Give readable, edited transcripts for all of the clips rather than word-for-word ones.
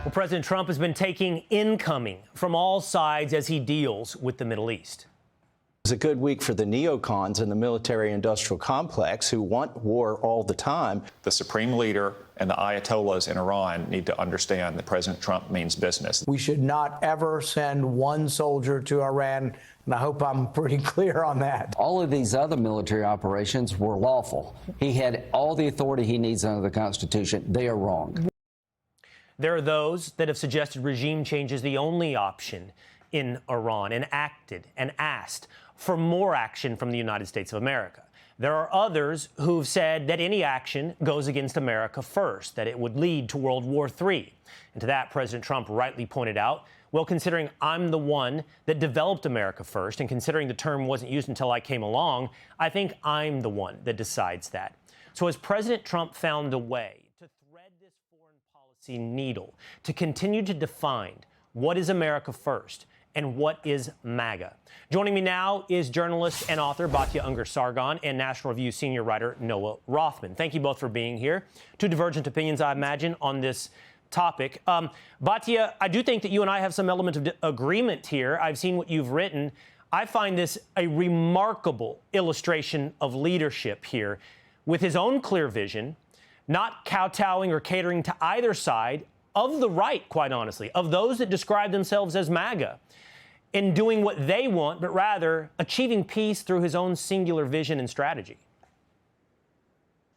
Well, President Trump has been taking incoming from all sides as he deals with the Middle East. It was a good week for the neocons in the military-industrial complex who want war all the time. The supreme leader and the Ayatollahs in Iran need to understand that President Trump means business. We should not ever send one soldier to Iran, and I hope I'm pretty clear on that. All of these other military operations were lawful. He had all the authority he needs under the Constitution. They are wrong. There are those that have suggested regime change is the only option in Iran and acted and asked for more action from the United States of America. There are others who've said that any action goes against America first, that it would lead to World War III. And to that, President Trump rightly pointed out, well, considering I'm the one that developed America first, and considering the term wasn't used until I came along, I think I'm the one that decides that. So has President Trump found a way to thread this foreign policy needle to continue to define what is America first and what is MAGA? Joining me now is journalist and author Batya Ungar-Sargon and National Review senior writer Noah Rothman. Thank you both for being here. Two divergent opinions, I imagine, on this topic. Batya, I do think that you and I have some element of agreement here. I've seen what you've written. I find this a remarkable illustration of leadership here, with his own clear vision, not kowtowing or catering to either side of the right, quite honestly, of those that describe themselves as MAGA, in doing what they want, but rather achieving peace through his own singular vision and strategy.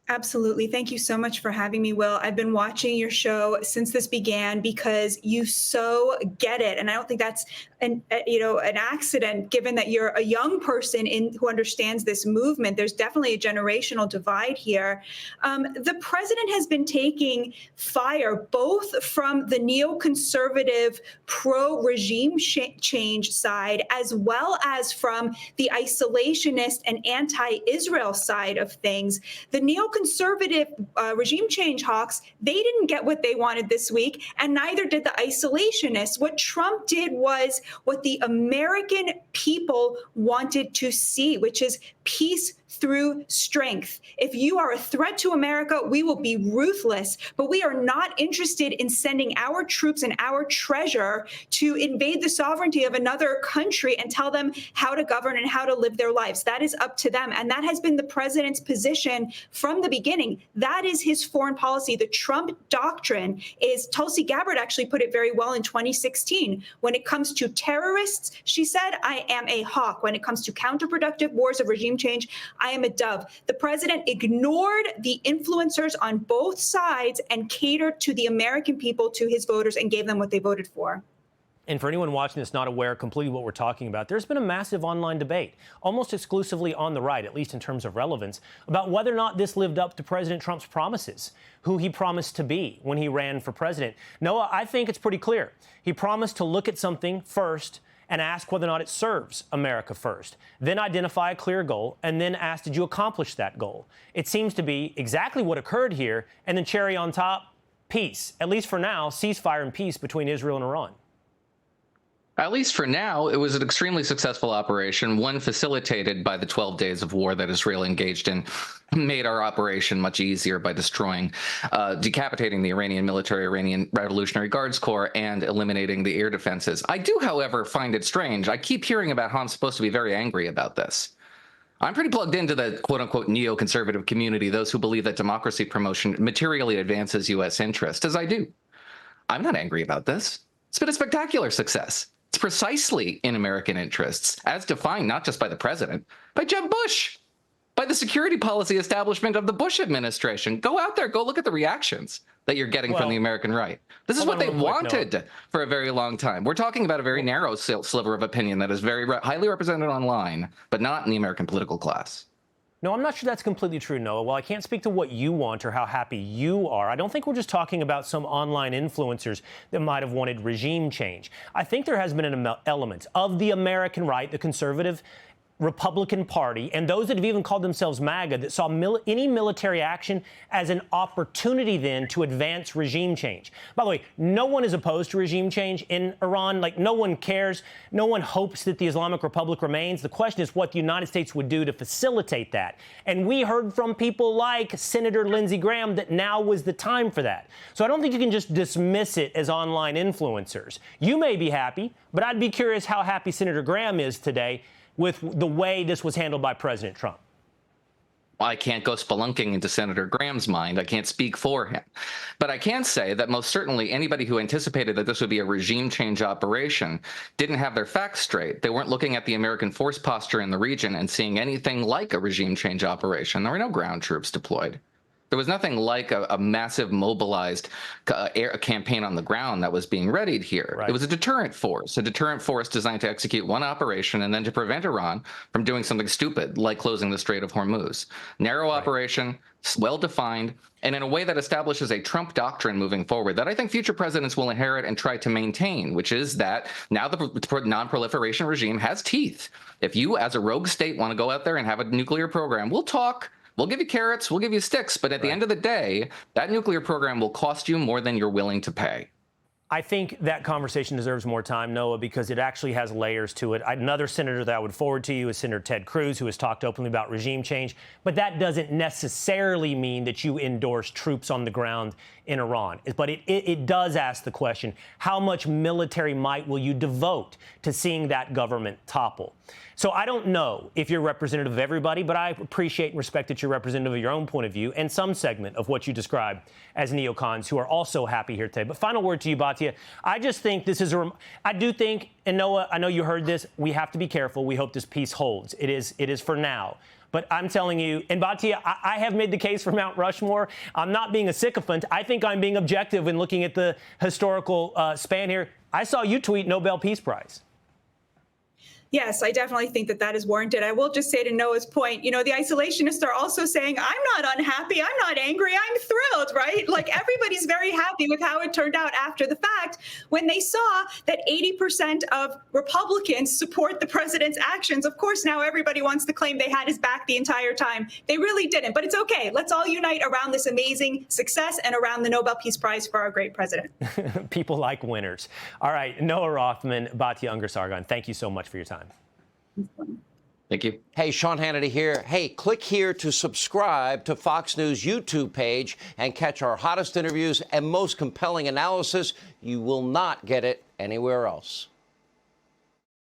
Absolutely. Thank you so much for having me, Will. I've been watching your show since this began because you so get it. And I don't think that's an accident, given that you're a young person who understands this movement. There's definitely a generational divide here. The president has been taking fire both from the neoconservative pro-regime change side, as well as from the isolationist and anti-Israel side of things. The neoconservative regime change hawks, they didn't get what they wanted this week, and neither did the isolationists. What Trump did was what the American people wanted to see, which is peace through strength. If you are a threat to America, we will be ruthless, but we are not interested in sending our troops and our treasure to invade the sovereignty of another country and tell them how to govern and how to live their lives. That is up to them. And that has been the president's position from the beginning. That is his foreign policy. The Trump doctrine is, Tulsi Gabbard actually put it very well in 2016. When it comes to terrorists, she said, I am a hawk. When it comes to counterproductive wars of regime change, I am a dove. The president ignored the influencers on both sides and catered to the American people, to his voters, and gave them what they voted for. And for anyone watching this not aware completely what we're talking about, there's been a massive online debate, almost exclusively on the right, at least in terms of relevance, about whether or not this lived up to President Trump's promises, who he promised to be when he ran for president. Noah, I think it's pretty clear. He promised to look at something first and ask whether or not it serves America first, then identify a clear goal, and then ask, did you accomplish that goal? It seems to be exactly what occurred here, and then cherry on top, peace. At least for now, ceasefire and peace between Israel and Iran. At least for now, it was an extremely successful operation, one facilitated by the 12 days of war that Israel engaged in, made our operation much easier by destroying, decapitating the Iranian military, Iranian Revolutionary Guards Corps, and eliminating the air defenses. I do, however, find it strange. I keep hearing about how I'm supposed to be very angry about this. I'm pretty plugged into the quote-unquote neoconservative community, those who believe that democracy promotion materially advances U.S. interest, as I do. I'm not angry about this. It's been a spectacular success. It's precisely in American interests, as defined not just by the president, by Jeb Bush, by the security policy establishment of the Bush administration. Go out there, go look at the reactions that you're getting from the American right. This is what they wanted for a very long time. We're talking about a very narrow sliver of opinion that is very highly represented online, but not in the American political class. No, I'm not sure that's completely true, Noah. While I can't speak to what you want or how happy you are, I don't think we're just talking about some online influencers that might have wanted regime change. I think there has been an element of the American right, the conservative Republican Party and those that have even called themselves MAGA that saw any military action as an opportunity then to advance regime change. By the way, no one is opposed to regime change in Iran. Like, no one cares. No one hopes that the Islamic Republic remains. The question is what the United States would do to facilitate that. And we heard from people like Senator Lindsey Graham that now was the time for that. So I don't think you can just dismiss it as online influencers. You may be happy, but I'd be curious how happy Senator Graham is today with the way this was handled by President Trump. I can't go spelunking into Senator Graham's mind. I can't speak for him. But I can say that most certainly anybody who anticipated that this would be a regime change operation didn't have their facts straight. They weren't looking at the American force posture in the region and seeing anything like a regime change operation. There were no ground troops deployed. There was nothing like a massive mobilized air campaign on the ground that was being readied here. Right. It was a deterrent force designed to execute one operation and then to prevent Iran from doing something stupid like closing the Strait of Hormuz. Narrow operation, well-defined, and in a way that establishes a Trump doctrine moving forward that I think future presidents will inherit and try to maintain, which is that now the non-proliferation regime has teeth. If you, as a rogue state, want to go out there and have a nuclear program, we'll talk. We'll give you carrots, we'll give you sticks, but at the end of the day, that nuclear program will cost you more than you're willing to pay. I think that conversation deserves more time, Noah, because it actually has layers to it. Another senator that I would forward to you is Senator Ted Cruz, who has talked openly about regime change. But that doesn't necessarily mean that you endorse troops on the ground in Iran. But it does ask the question, how much military might will you devote to seeing that government topple? So I don't know if you're representative of everybody, but I appreciate and respect that you're representative of your own point of view and some segment of what you describe as neocons who are also happy here today. But final word to you, Batya. I just think this is I do think, and Noah, I know you heard this, we have to be careful. We hope this peace holds. It is for now. But I'm telling you, and Batya, I have made the case for Mount Rushmore. I'm not being a sycophant. I think I'm being objective in looking at the historical span here. I saw you tweet Nobel Peace Prize. Yes, I definitely think that is warranted. I will just say to Noah's point, the isolationists are also saying, I'm not unhappy, I'm not angry, I'm thrilled, right? Like, everybody's very happy with how it turned out after the fact when they saw that 80% of Republicans support the president's actions. Of course, now everybody wants to claim they had his back the entire time. They really didn't, but it's okay. Let's all unite around this amazing success and around the Nobel Peace Prize for our great president. People like winners. All right, Noah Rothman, Batya Ungar-Sargon, thank you so much for your time. Thank you. Hey, Sean Hannity here. Hey, click here to subscribe to Fox News YouTube page and catch our hottest interviews and most compelling analysis. You will not get it anywhere else.